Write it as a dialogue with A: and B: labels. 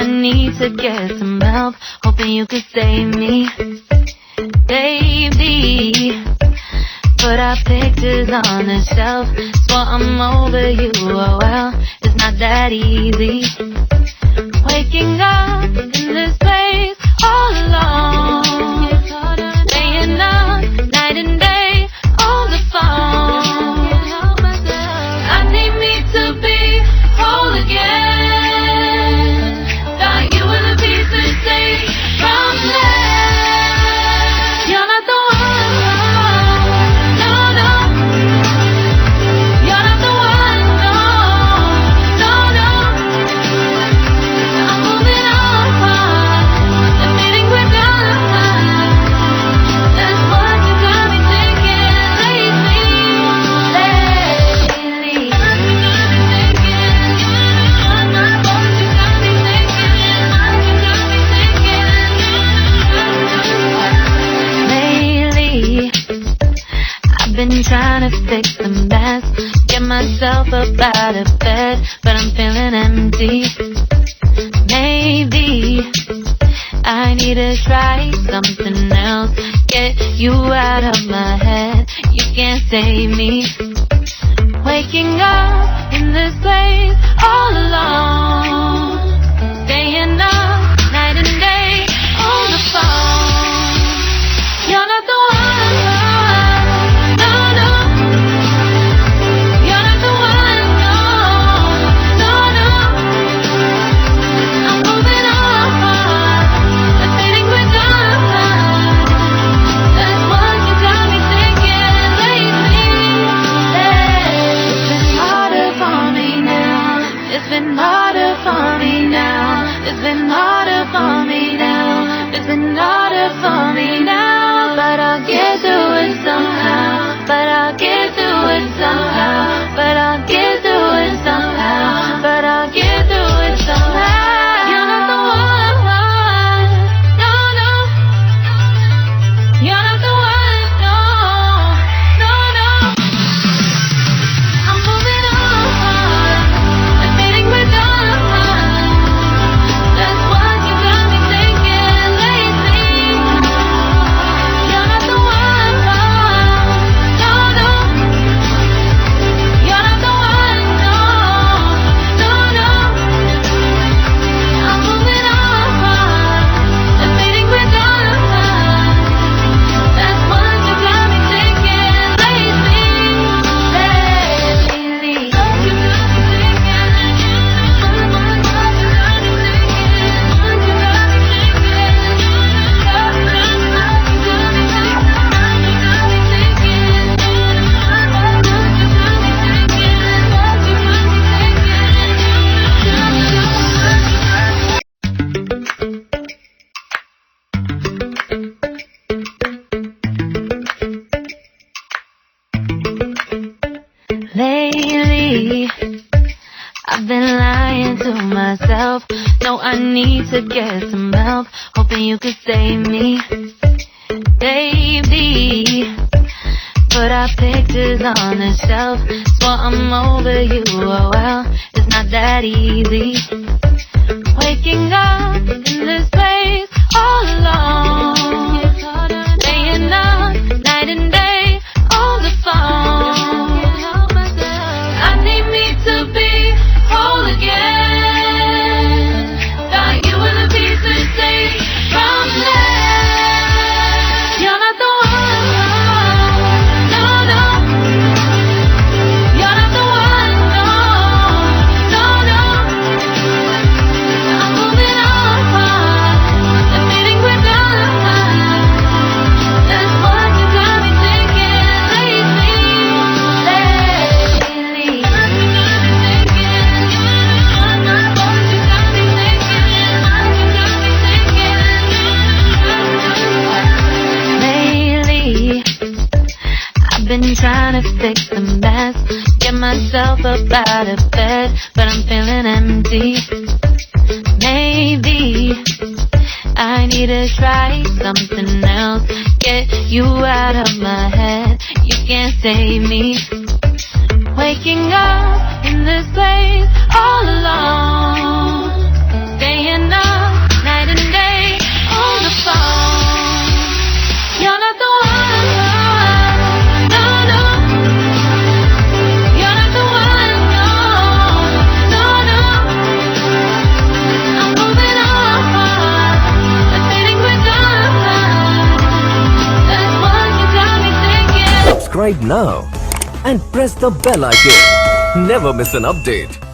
A: need to get some help, hoping you could save me, baby. Put our pictures on the shelf, swore I'm over you, oh well, it's not that easy. Waking up in this place all alone, staying up night and day on the phone. I need me to be whole again. Thought you were the piece to take from there. You're not the one, no, no. You're not the one, no, no, no. I'm moving on, the meeting we're done. That's what you got me thinking lately. I've been trying to fix the mess, get myself up out of bed, but I'm feeling empty. Maybe I need to try something else, get you out of my head, you can't save me. Waking up in this place all alone, staying up night and day on the phone. You're not the one, no, no. You're not the one, no, no, no. I'm moving on, the feeling we're done. That's what you got me thinking lately. It's been harder for me now. It's been harder for me now. It's been harder for me now. It's been harder for me now. But I'll get through it somehow. But I'll get through it somehow. But I'll get through it somehow. But I'll get through it somehow. You're not the one, no, no. You're not the one, no, no, no. I'm moving on, the feeling we're done. That's what you got me thinking lately. You're not the one, no, no. You're not the one, no, no, no. I'm moving on, the feeling we're done. That's what you got me thinking lately. Lately, I've been lying to myself. No, I need to get some help, hoping you could save me, baby. Put our pictures on the shelf, swore I'm over you, oh well, it's not that easy. Waking up in this place all alone, staying up night and day on the phone. I need me to be whole again. Thought you were the piece to take from there. You're not the one, no, no. You're not the one, no, no, no. I'm moving on, the feeling we're done. That's what you got me thinking lately. Lately, I've been trying to fix the mess, get myself up out of bed, but I'm feeling empty. Maybe I need to try something else, get you out of my head, you can't save me. Waking up in this place all alone, staying up
B: subscribe now and press the bell icon. Never miss an update.